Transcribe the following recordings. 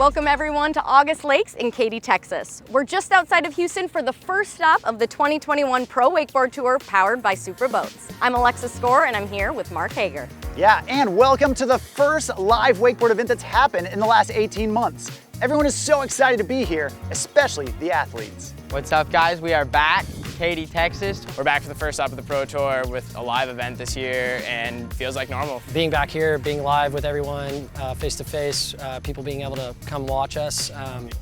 Welcome everyone to August Lakes in Katy, Texas. We're just outside of Houston for the first stop of the 2021 Pro Wakeboard Tour powered by Supra Boats. I'm Alexis Score and I'm here with Mark Hager. Yeah, and welcome to the first live wakeboard event that's happened in the last 18 months. Everyone is so excited to be here, especially the athletes. What's up, guys? We are back, Katy, Texas. We're back for the first stop of the Pro Tour with a live event this year, and feels like normal. Being back here, being live with everyone, face to face, people being able to come watch us,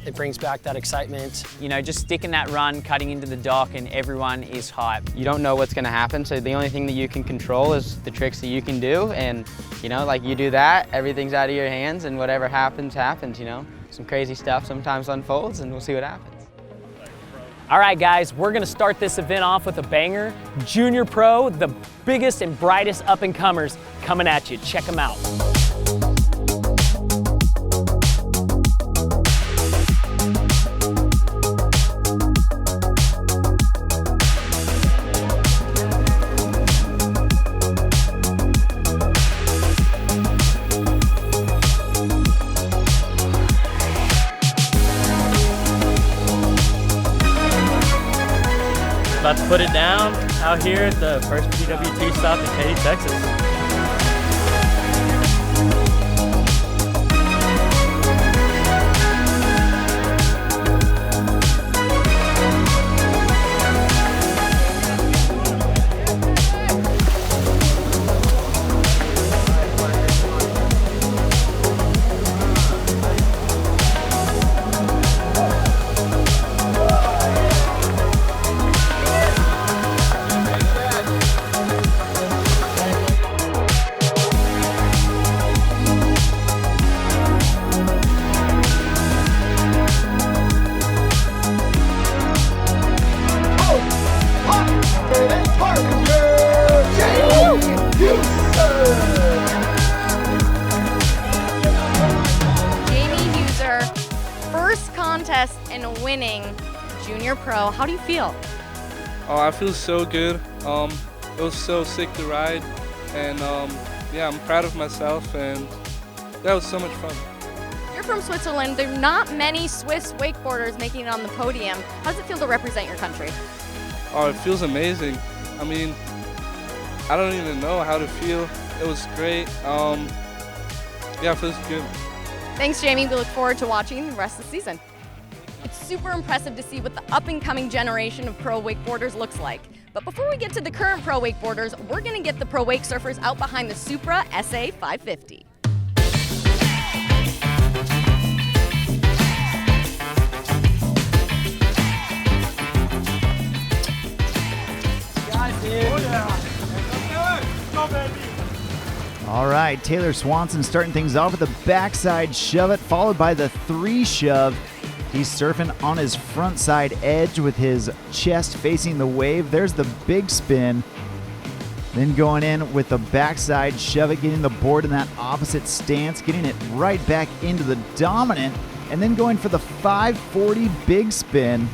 it brings back that excitement. You know, just sticking that run, cutting into the dock, and everyone is hyped. You don't know what's gonna happen, so the only thing that you can control is the tricks that you can do, and you know, like you do that, everything's out of your hands, and whatever happens, happens, you know? Some crazy stuff sometimes unfolds, and we'll see what happens. All right, guys, we're gonna start this event off with a banger. Junior Pro, the biggest and brightest up-and-comers coming at you. Check them out. About to put it down out here at the first PWT stop in Katy, Texas. Contest and winning Junior Pro. How do you feel? Oh, I feel so good. It was so sick to ride, and yeah, I'm proud of myself, and that was so much fun. You're from Switzerland. There are not many Swiss wakeboarders making it on the podium. How does it feel to represent your country? Oh, it feels amazing. I mean, I don't even know how to feel. It was great. Yeah, it feels good. Thanks, Jamie. We look forward to watching the rest of the season. It's super impressive to see what the up-and-coming generation of pro wakeboarders looks like. But before we get to the current pro wakeboarders, we're going to get the pro wakesurfers out behind the Supra SA 550. All right, Taylor Swanson starting things off with a backside shove it, followed by the 3 shove. He's surfing on his front side edge with his chest facing the wave. There's the big spin. Then going in with the backside shove it, getting the board in that opposite stance, getting it right back into the dominant, and then going for the 540 big spin.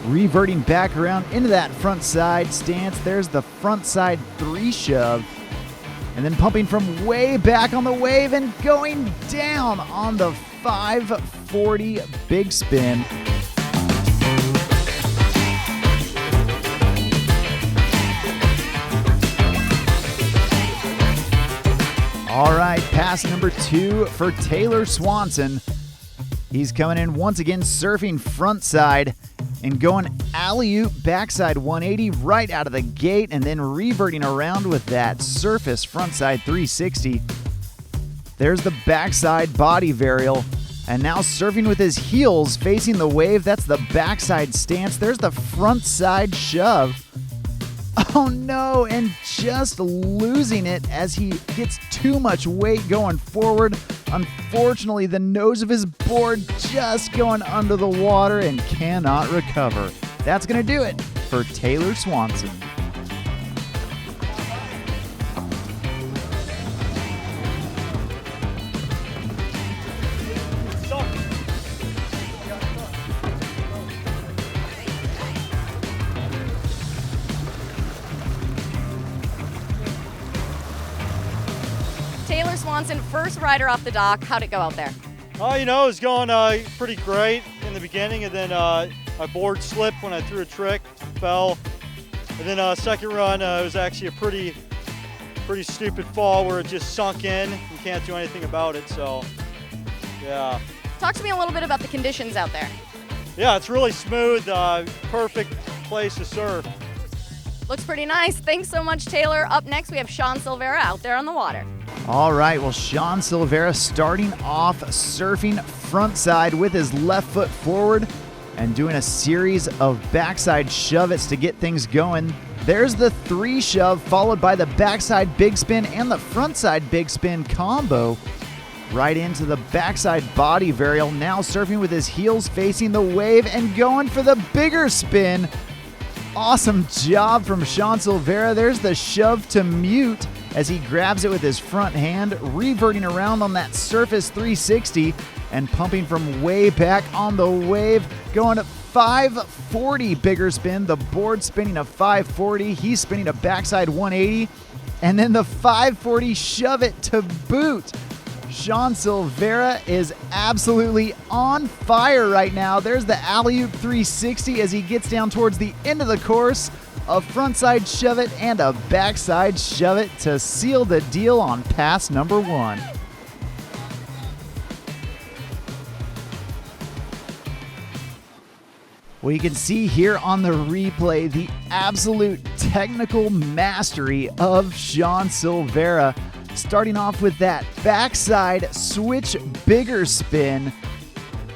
Reverting back around into that front side stance. There's the front side 3 shove. And then pumping from way back on the wave and going down on the 540 big spin. All right, pass number 2 for Taylor Swanson. He's coming in once again, surfing front side and going alley-oop backside 180 right out of the gate, and then reverting around with that surface frontside 360. There's the backside body varial, and now surfing with his heels facing the wave. That's the backside stance. There's the frontside shove. Oh no, and just losing it as he gets too much weight going forward. Unfortunately, the nose of his board just going under the water and cannot recover. That's going to do it for Taylor Swanson. Taylor Swanson, first rider off the dock. How'd it go out there? You know, it was going pretty great in the beginning, and then my board slipped when I threw a trick, fell. And then second run, it was actually a pretty stupid fall where it just sunk in. You can't do anything about it, so yeah. Talk to me a little bit about the conditions out there. Yeah, it's really smooth, perfect place to surf. Looks pretty nice. Thanks so much, Taylor. Up next, we have Sean Silvera out there on the water. All right, well, Sean Silvera starting off surfing frontside with his left foot forward and doing a series of backside shove-its to get things going. There's the 3 shove, followed by the backside big spin and the frontside big spin combo. Right into the backside body varial, now surfing with his heels facing the wave and going for the bigger spin. Awesome job from Sean Silvera. There's the shove to mute as he grabs it with his front hand, reverting around on that surface 360 and pumping from way back on the wave, going at 540 bigger spin. The board spinning a 540. He's spinning a backside 180. And then the 540 shove it to boot. Sean Silvera is absolutely on fire right now. There's the alley-oop 360 as he gets down towards the end of the course. A frontside shove it and a backside shove it to seal the deal on pass number 1. Well, you can see here on the replay the absolute technical mastery of Sean Silvera. Starting off with that backside switch bigger spin.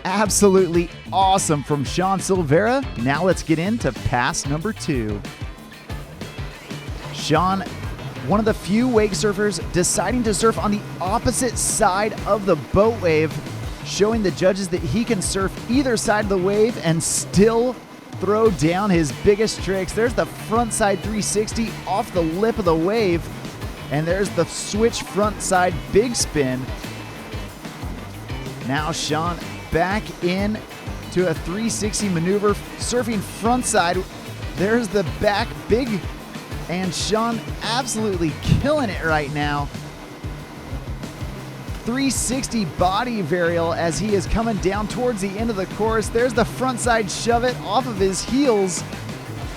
Absolutely awesome from Sean Silvera. Now let's get into pass number 2. Sean, one of the few wake surfers deciding to surf on the opposite side of the boat wave, showing the judges that he can surf either side of the wave and still throw down his biggest tricks. There's the frontside 360 off the lip of the wave. And there's the switch front side big spin. Now Sean back in to a 360 maneuver, surfing front side. There's the back big, and Sean absolutely killing it right now. 360 body varial as he is coming down towards the end of the course. There's the front side shove it off of his heels.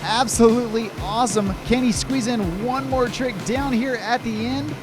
Absolutely awesome. Can he squeeze in one more trick down here at the end?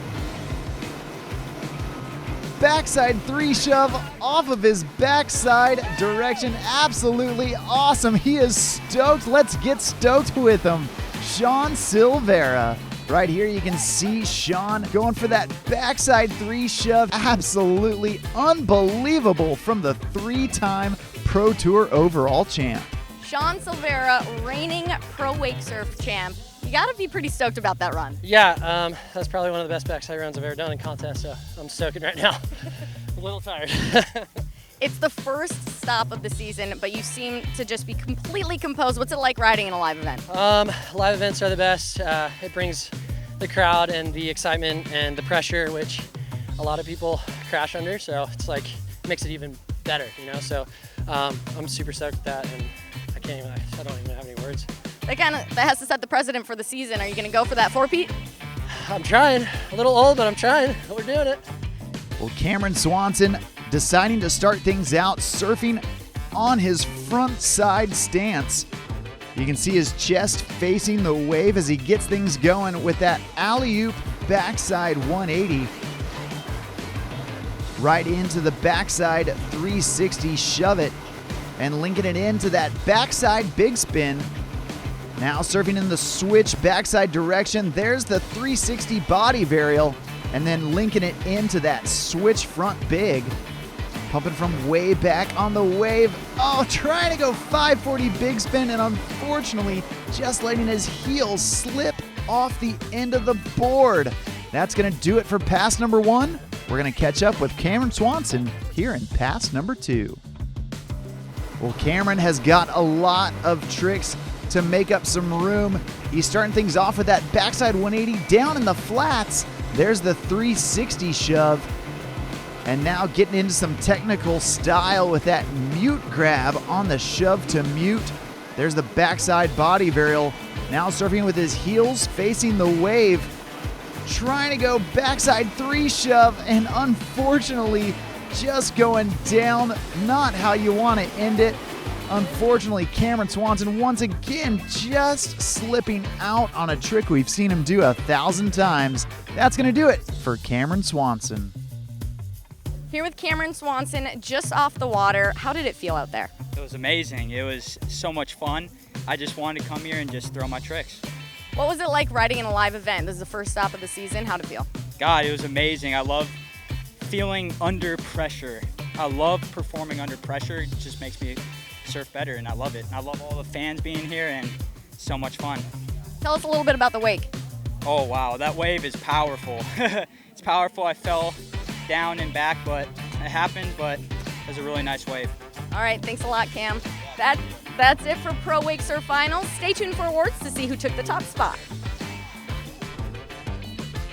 Backside 3 shove off of his backside direction. Absolutely awesome. He is stoked. Let's get stoked with him. Sean Silvera. Right here you can see Sean going for that backside 3 shove. Absolutely unbelievable from the 3-time Pro Tour overall champ. Sean Silvera, reigning Pro Wake Surf champ. You gotta be pretty stoked about that run. Yeah, that's probably one of the best backside runs I've ever done in contest, so I'm stoked right now. A little tired. It's the first stop of the season, but you seem to just be completely composed. What's it like riding in a live event? Live events are the best. It brings the crowd and the excitement and the pressure, which a lot of people crash under, so it's like, makes it even better, you know? So I'm super stoked with that, and I don't even have any words. That has to set the precedent for the season. Are you gonna go for that 4-peat? I'm trying. A little old, but I'm trying. We're doing it. Well, Cameron Swanson deciding to start things out surfing on his front side stance. You can see his chest facing the wave as he gets things going with that alley-oop backside 180. Right into the backside 360 shove it and linking it into that backside big spin. Now surfing in the switch backside direction. There's the 360 body varial and then linking it into that switch front big. Pumping from way back on the wave. Oh, trying to go 540 big spin and unfortunately just letting his heels slip off the end of the board. That's going to do it for pass number 1. We're going to catch up with Cameron Swanson here in pass number 2. Well, Cameron has got a lot of tricks to make up some room. He's starting things off with that backside 180 down in the flats. There's the 360 shove. And now getting into some technical style with that mute grab on the shove to mute. There's the backside body varial. Now surfing with his heels facing the wave. Trying to go backside 3 shove and unfortunately just going down, not how you want to end it. Unfortunately, Cameron Swanson once again just slipping out on a trick we've seen him do 1,000 times. That's going to do it for Cameron Swanson. Here with Cameron Swanson, just off the water. How did it feel out there? It was amazing. It was so much fun. I just wanted to come here and just throw my tricks. What was it like riding in a live event? This is the first stop of the season. How'd it feel? God, it was amazing. I love feeling under pressure. I love performing under pressure. It just makes me surf better, and I love it. I love all the fans being here, and it's so much fun. Tell us a little bit about the wake. Oh wow, that wave is powerful. It's powerful. I fell down and back, but it happened, but it was a really nice wave. All right, thanks a lot, Cam. That's it for Pro Wake Surf Finals. Stay tuned for awards to see who took the top spot.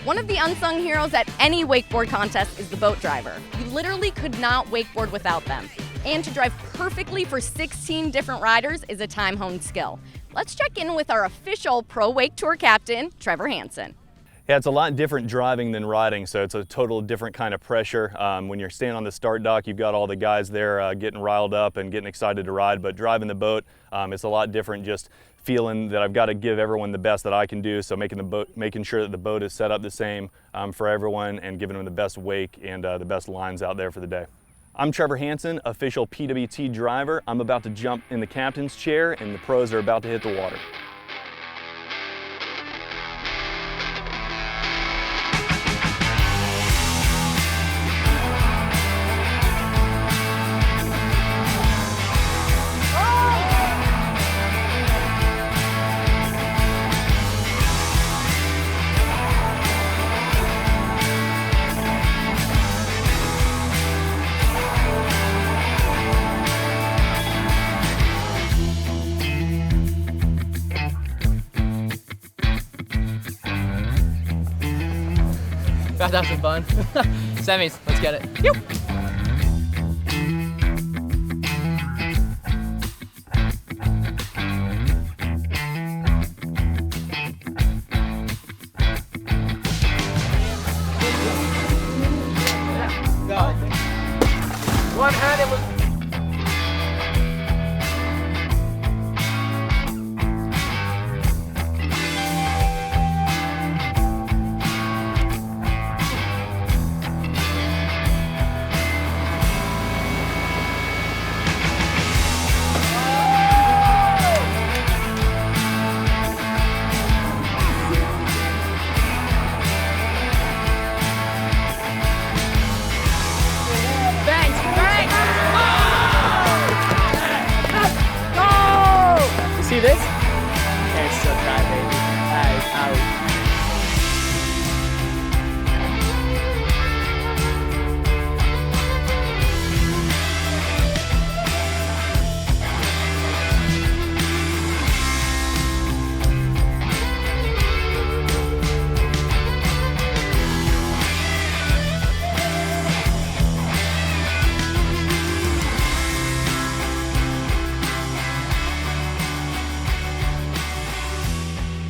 One of the unsung heroes at any wakeboard contest is the boat driver. You literally could not wakeboard without them. And to drive perfectly for 16 different riders is a time-honed skill. Let's check in with our official Pro Wake Tour captain, Trevor Hansen. Yeah, it's a lot different driving than riding, so it's a total different kind of pressure. When you're standing on the start dock, you've got all the guys there getting riled up and getting excited to ride, but driving the boat, it's a lot different, just feeling that I've got to give everyone the best that I can do, so making sure that the boat is set up the same for everyone and giving them the best wake and the best lines out there for the day. I'm Trevor Hansen, official PWT driver. I'm about to jump in the captain's chair and the pros are about to hit the water. About to have some fun. Semis, let's get it. Yep. One hand, it was. See this? It's so tight, baby. That is out.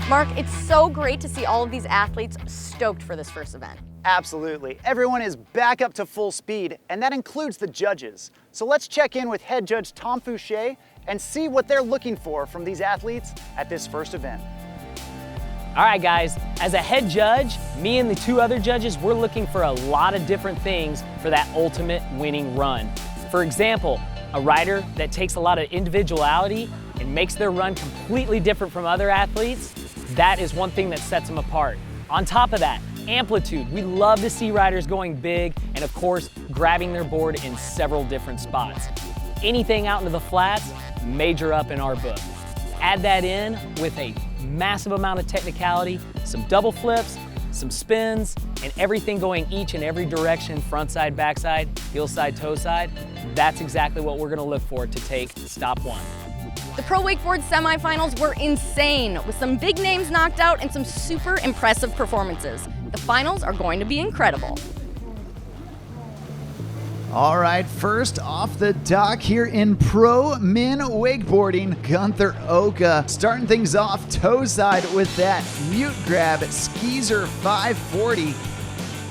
Mark, it's so great to see all of these athletes stoked for this first event. Absolutely. Everyone is back up to full speed, and that includes the judges. So let's check in with head judge Tom Fouché and see what they're looking for from these athletes at this first event. All right, guys, as a head judge, me and the two other judges, we're looking for a lot of different things for that ultimate winning run. For example, a rider that takes a lot of individuality and makes their run completely different from other athletes, that is one thing that sets them apart. On top of that, amplitude. We love to see riders going big and of course, grabbing their board in several different spots. Anything out into the flats, major up in our book. Add that in with a massive amount of technicality, some double flips, some spins, and everything going each and every direction, front side, back side, heel side, toe side. That's exactly what we're gonna look for to take stop one. The Pro Wakeboard semifinals were insane, with some big names knocked out and some super impressive performances. The finals are going to be incredible. All right, first off the dock here in Pro Men Wakeboarding, Gunther Oka starting things off toe side with that mute grab at Skeezer 540.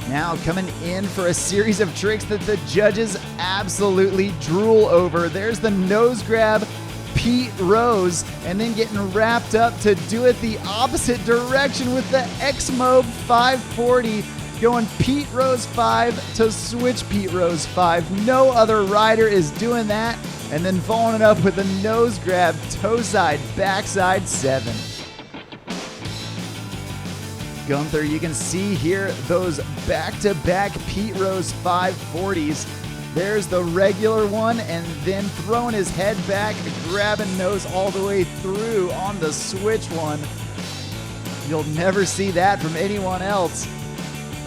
Now coming in for a series of tricks that the judges absolutely drool over. There's the nose grab, Pete Rose, and then getting wrapped up to do it the opposite direction with the X-Mob 540, going Pete Rose 5 to switch Pete Rose 5. No other rider is doing that, and then following it up with a nose grab, toe side, backside 7. Gunther, you can see here those back-to-back Pete Rose 540s. There's the regular one, and then throwing his head back, grabbing nose all the way through on the switch one. You'll never see that from anyone else.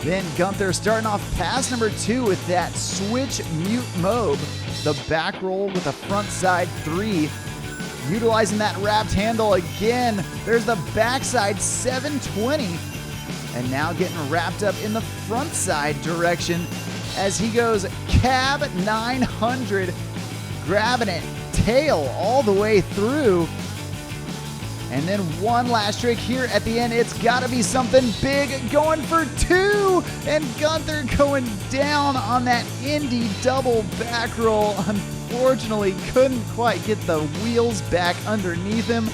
Then Gunther starting off pass number 2 with that switch mute mob, the back roll with a front side 3. Utilizing that wrapped handle again. There's the backside 720. And now getting wrapped up in the front side direction as he goes cab 900, grabbing it tail all the way through. And then one last trick here at the end. It's got to be something big, going for 2, and Gunther going down on that Indy double back roll. Unfortunately, couldn't quite get the wheels back underneath him.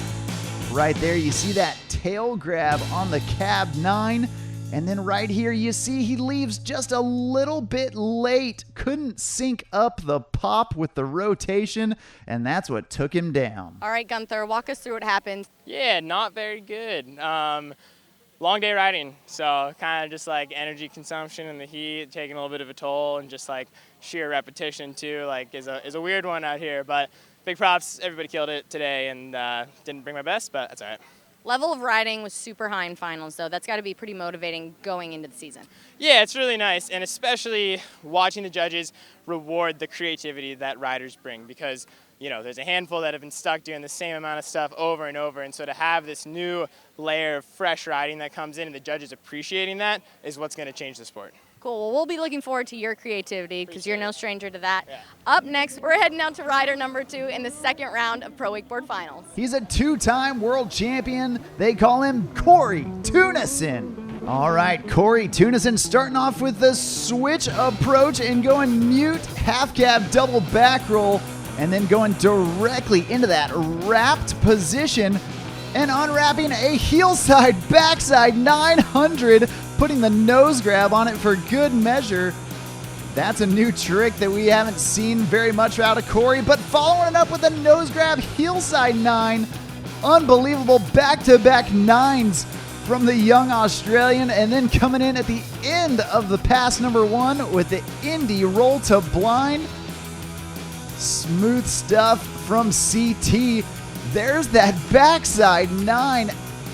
Right there, you see that tail grab on the cab 9. And then right here, you see he leaves just a little bit late. Couldn't sync up the pop with the rotation, and that's what took him down. All right, Gunther, walk us through what happened. Yeah, not very good. Long day riding, so kind of just like energy consumption in the heat, taking a little bit of a toll, and just like sheer repetition too, like is a weird one out here. But big props, everybody killed it today, and didn't bring my best, but that's all right. Level of riding was super high in finals, so that's got to be pretty motivating going into the season. Yeah, it's really nice, and especially watching the judges reward the creativity that riders bring, because you know there's a handful that have been stuck doing the same amount of stuff over and over, and so to have this new layer of fresh riding that comes in and the judges appreciating that is what's going to change the sport. Cool. Well, we'll be looking forward to your creativity because you're no stranger to that. Yeah. Up next, we're heading out to rider number 2 in the second round of Pro Wakeboard Finals. He's a 2-time world champion. They call him Cory Teunissen. All right, Cory Teunissen starting off with the switch approach and going mute half cab double back roll, and then going directly into that wrapped position and unwrapping a heel side backside 900, putting the nose grab on it for good measure. That's a new trick that we haven't seen very much out of Cory, but following it up with a nose grab heel side 9. Unbelievable back-to-back 9s from the young Australian, and then coming in at the end of the pass number 1 with the Indy roll to blind. Smooth stuff from CT. There's that backside 9.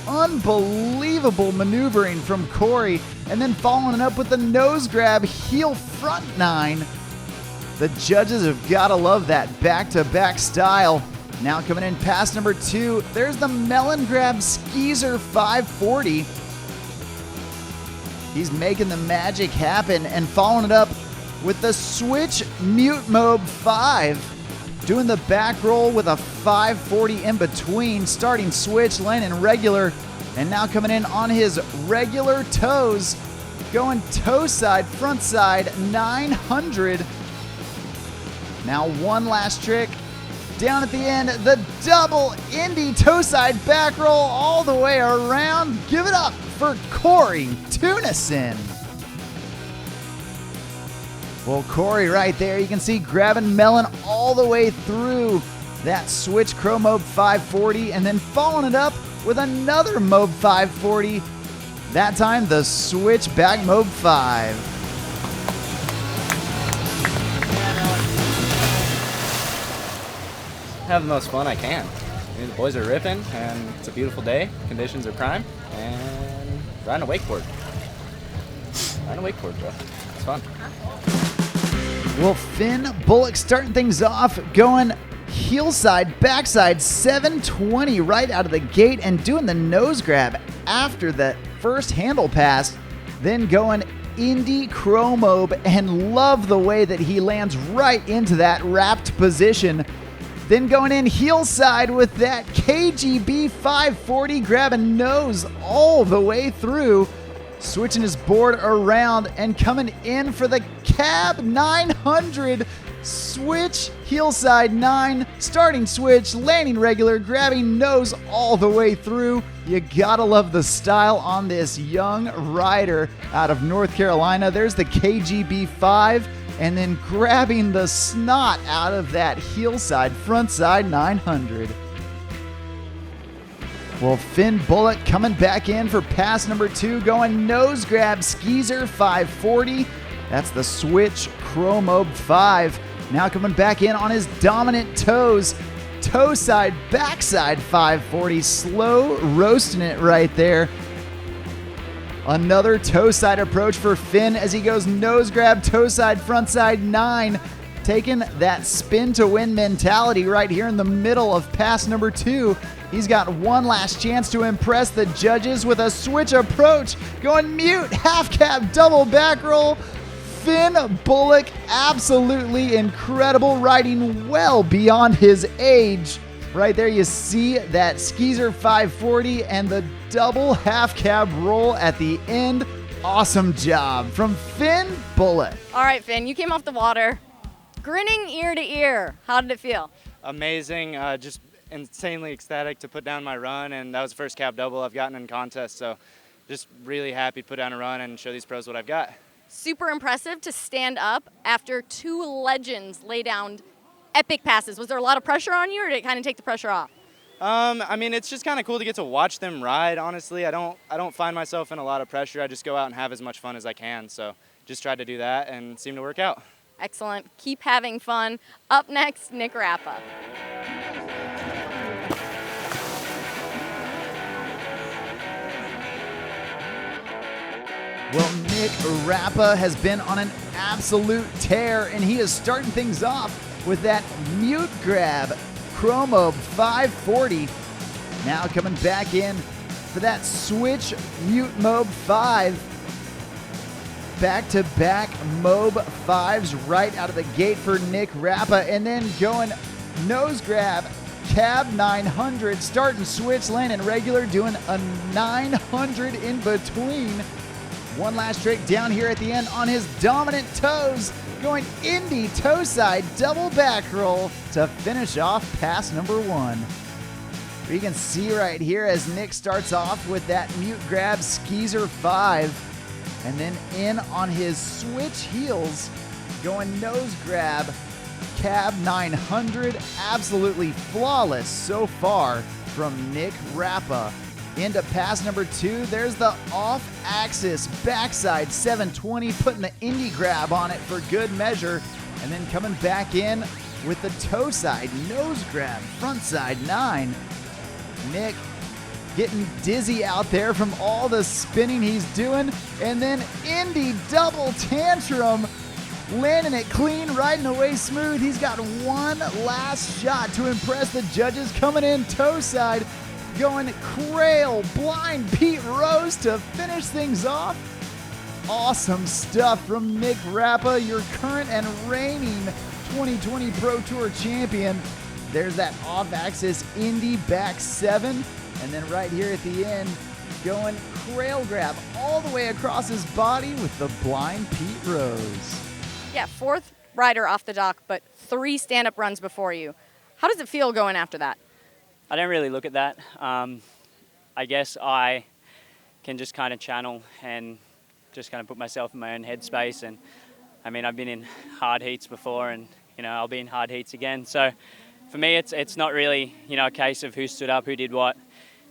Unbelievable maneuvering from Cory, and then following it up with the nose grab heel front 9. The judges have got to love that back-to-back style. Now coming in pass number 2, there's the melon grab skeezer 540. He's making the magic happen and following it up with the switch mute mob 5. Doing the back roll with a 540 in between, starting switch, landing regular, and now coming in on his regular toes, going toe side, front side, 900. Now one last trick. Down at the end, the double Indy toe side back roll all the way around. Give it up for Cory Teunissen. Well, Cory right there, you can see grabbing melon all the way through that switch Crow Mob 540 and then following it up with another Mob 540. That time the switch back Mob 5. Have the most fun I can. I mean, the boys are ripping, and it's a beautiful day. Conditions are prime, and riding a wakeboard. Riding a wakeboard, bro. It's fun. Well, Finn Bullock starting things off, going heel side, backside, 720 right out of the gate, and doing the nose grab after the first handle pass. Then going Indy Crow Mob, and love the way that he lands right into that wrapped position. Then going in heel side with that KGB 540, grabbing nose all the way through. switching his board around and coming in for the cab 900. Switch, heel side 9, starting switch, landing regular, grabbing nose all the way through. You gotta love the style on this young rider out of North Carolina. There's the KGB 5, and then grabbing the snot out of that heel side, front side 900. Well, Finn Bullock coming back in for pass number 2, going nose grab, Skeezer 540. That's the switch Chromobe 5. Now coming back in on his dominant toes. Toe side, backside 540. Slow roasting it right there. Another toe side approach for Finn as he goes nose grab, toe side, front side 9. Taking that spin to win mentality right here in the middle of pass number 2. He's got one last chance to impress the judges with a switch approach. Going mute, half cab, double back roll. Finn Bullock, absolutely incredible, riding well beyond his age. Right there you see that Skeezer 540 and the double half cab roll at the end. Awesome job from Finn Bullock. All right, Finn, you came off the water, grinning ear to ear. How did it feel? Amazing, just insanely ecstatic to put down my run, and that was the first cab double I've gotten in contests, so just really happy to put down a run and show these pros what I've got. Super impressive to stand up after 2 legends lay down epic passes. Was there a lot of pressure on you, or did it kind of take the pressure off? I mean, it's just kind of cool to get to watch them ride, honestly. I don't find myself in a lot of pressure. I just go out and have as much fun as I can, so just tried to do that and seemed to work out. Excellent. Keep having fun. Up next, Nick Rapa. Well, Nick Rapa has been on an absolute tear, and he is starting things off with that mute grab, Chromobe 540. Now coming back in for that switch mute Mobe 5. Back-to-back Mobe 5s right out of the gate for Nick Rapa, and then going nose grab, cab 900, starting switch, landing regular, doing a 900 in between. One last trick down here at the end on his dominant toes, going indie toe side, double back roll to finish off pass number 1. You can see right here as Nick starts off with that mute grab, Skeezer 5, and then in on his switch heels, going nose grab, cab 900. Absolutely flawless so far from Nick Rapa. Into pass number 2, there's the off-axis backside 720, putting the indie grab on it for good measure, and then coming back in with the toe side nose grab, front side 9. Nick getting dizzy out there from all the spinning he's doing, and then indie double tantrum, landing it clean, riding away smooth. He's got one last shot to impress the judges, coming in toe side, going Crail, blind Pete Rose to finish things off. Awesome stuff from Nick Rapa, your current and reigning 2020 Pro Tour champion. There's that off-axis Indy back 7, and then right here at the end, going Crail grab all the way across his body with the blind Pete Rose. Yeah, 4th rider off the dock, but 3 stand-up runs before you. How does it feel going after that? I don't really look at that. I guess I can just kind of channel and just kind of put myself in my own headspace. And I mean, I've been in hard heats before, and I'll be in hard heats again. So for me, it's not really a case of who stood up, who did what.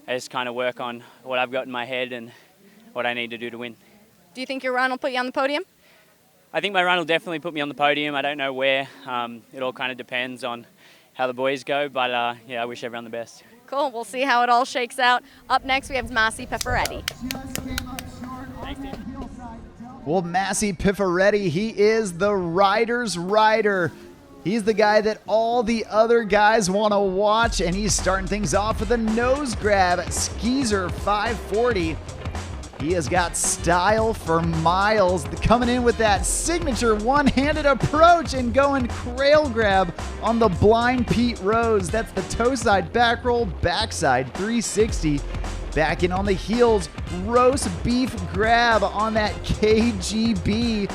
I just kind of work on what I've got in my head and what I need to do to win. Do you think your run will put you on the podium? I think my run will definitely put me on the podium. I don't know where. It all kind of depends on how the boys go, but yeah, I wish everyone the best. Cool, we'll see how it all shakes out. Up next, we have Oka and Pifferetti. Well, Oka and Pifferetti, he is the rider's rider. He's the guy that all the other guys want to watch, and he's starting things off with a nose grab, Skeezer 540. He has got style for miles, coming in with that signature one-handed approach and going Crail grab on the blind Pete Rose. That's the toe side back roll, backside 360. Back in on the heels, roast beef grab on that KGB.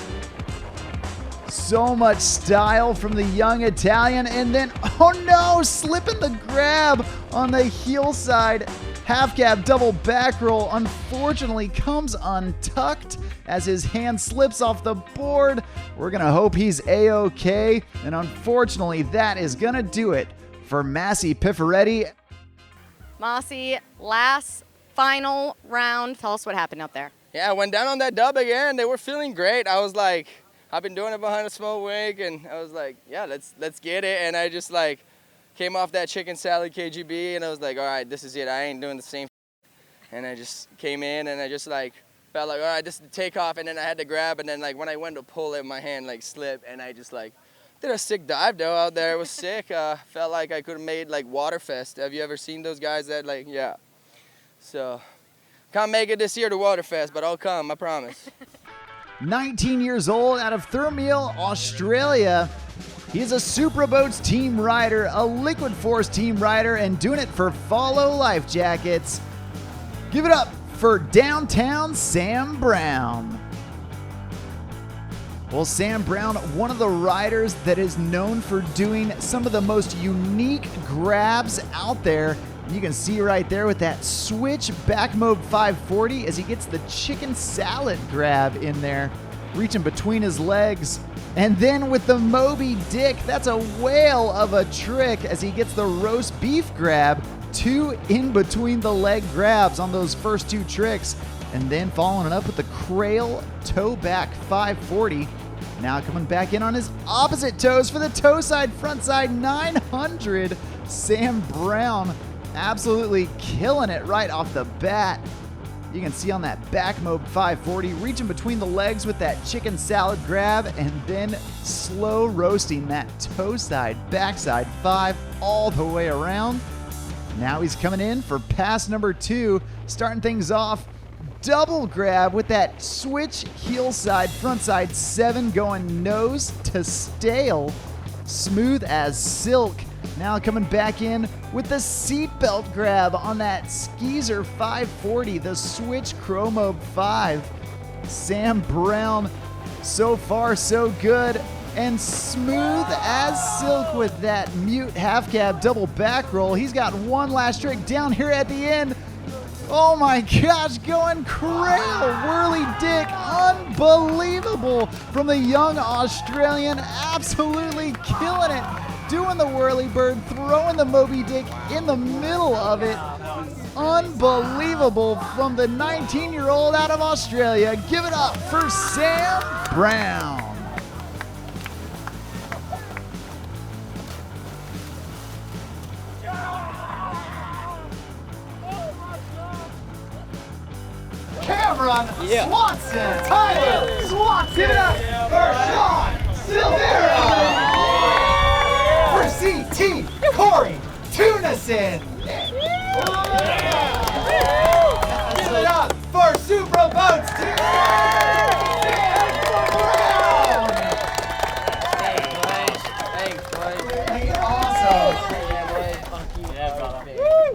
So much style from the young Italian, and then, oh no, slipping the grab on the heel side. Half cab double back roll unfortunately comes untucked as his hand slips off the board. We're gonna hope he's A-okay, and unfortunately that is gonna do it for Massey Pifferetti. Mossy, last final round. Tell us what happened out there. Yeah, I went down on that dub again. They were feeling great. I was like, I've been doing it behind a small wake, and I was like, yeah, let's get it. And I just like came off that chicken salad KGB, and I was like, all right, this is it. I ain't doing the same. And I just came in, and I just like felt like, all right, this is the takeoff, and then I had to grab, and then like when I went to pull it, my hand like slipped, and I just like did a sick dive though out there. It was sick. Felt like I could have made like Waterfest. Have you ever seen those guys that like, yeah. So can't make it this year to Waterfest, but I'll come, I promise. 19 years old, out of Thermale, Australia. He's a Supra Boats team rider, a Liquid Force team rider, and doing it for Follow Life Jackets. Give it up for downtown Sam Brown. Well, Sam Brown, one of the riders that is known for doing some of the most unique grabs out there. You can see right there with that switch back mode 540 as he gets the chicken salad grab in there, reaching between his legs. And then with the Moby Dick, that's a whale of a trick as he gets the roast beef grab, 2 in between the leg grabs on those first 2 tricks. And then following it up with the Crail toe back 540. Now coming back in on his opposite toes for the toe side, front side 900. Sam Brown absolutely killing it right off the bat. You can see on that back mode 540, reaching between the legs with that chicken salad grab, and then slow roasting that toe side, backside 5 all the way around. Now he's coming in for pass number 2, starting things off. Double grab with that switch heel side, front side 7, going nose to stale, smooth as silk. Now coming back in with the seatbelt grab on that Skeezer 540, the switch chromo 5. Sam Brown, so far so good, and smooth as silk with that mute half cab double back roll. He's got one last trick down here at the end. Oh my gosh, going Crail whirly dick, unbelievable from the young Australian, absolutely killing it. Doing the whirly bird, throwing the Moby Dick in the middle of it. Unbelievable from the 19-year-old out of Australia. Give it up for Sam Brown. Cameron Swanson, Tyler Swanson. Give it up for Sean Silvera. For CT, Cory Teunissen. Give it up for Supra Boats team.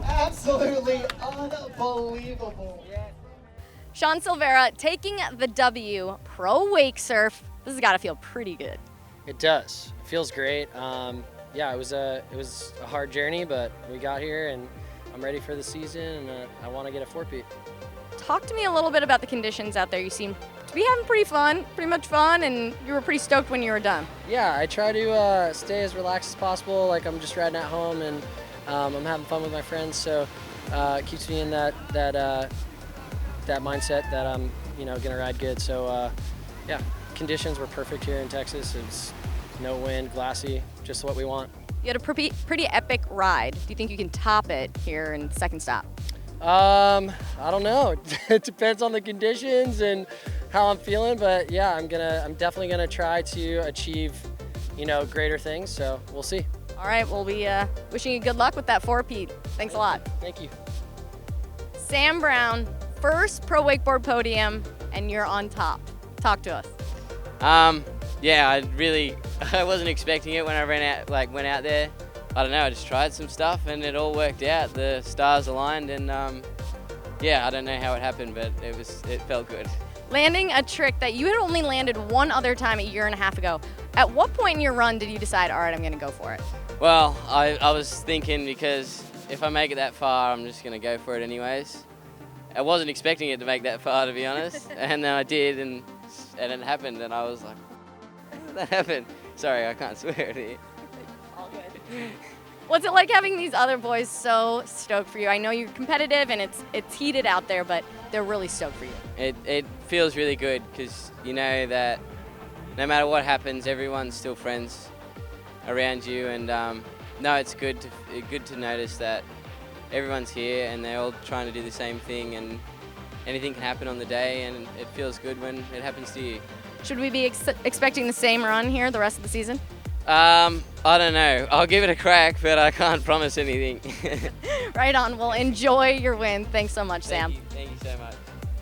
Absolutely unbelievable. Sean Silvera taking the W, Pro Wake Surf. This has got to feel pretty good. It does. It feels great. Yeah, it was a hard journey, but we got here, and I'm ready for the season, and I want to get a 4-peat. Talk to me a little bit about the conditions out there. You seem to be having pretty much fun, and you were pretty stoked when you were done. Yeah, I try to stay as relaxed as possible, like I'm just riding at home, and I'm having fun with my friends, so it keeps me in that mindset that I'm, gonna ride good. So yeah, conditions were perfect here in Texas. It's no wind, glassy, just what we want. You had a pretty epic ride. Do you think you can top it here in second stop? I don't know. It depends on the conditions and how I'm feeling, but yeah, I'm definitely gonna try to achieve, greater things. So we'll see. All right, we'll be wishing you good luck with that 4-peat. Thanks a lot. Thank you. Sam Brown, first Pro Wakeboard podium, and you're on top. Talk to us. Yeah, I wasn't expecting it when I went out there. I don't know, I just tried some stuff and it all worked out. The stars aligned, and yeah, I don't know how it happened, but it felt good. Landing a trick that you had only landed one other time a year and a half ago. At what point in your run did you decide, all right, I'm gonna go for it? Well, I was thinking, because if I make it that far, I'm just gonna go for it anyways. I wasn't expecting it to make that far, to be honest, and then I did, and it happened, and I was like, how did that happen? Sorry, I can't swear to you. All good. What's it like having these other boys so stoked for you? I know you're competitive and it's heated out there, but they're really stoked for you. It feels really good, because you know that no matter what happens, everyone's still friends around you, and no, it's good to notice that everyone's here and they're all trying to do the same thing, and anything can happen on the day, and it feels good when it happens to you. Should we be expecting the same run here the rest of the season? I don't know. I'll give it a crack, but I can't promise anything. Right on. Well, enjoy your win. Thanks so much, Sam. Thank you so much.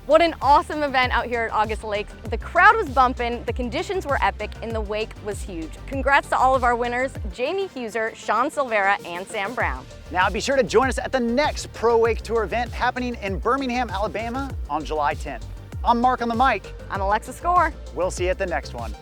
What an awesome event out here at August Lakes. The crowd was bumping, the conditions were epic, and the wake was huge. Congrats to all of our winners, Jamie Huser, Sean Silvera, and Sam Brown. Now be sure to join us at the next Pro Wake Tour event happening in Birmingham, Alabama on July 10th. I'm Mark on the mic. I'm Alexa Score. We'll see you at the next one.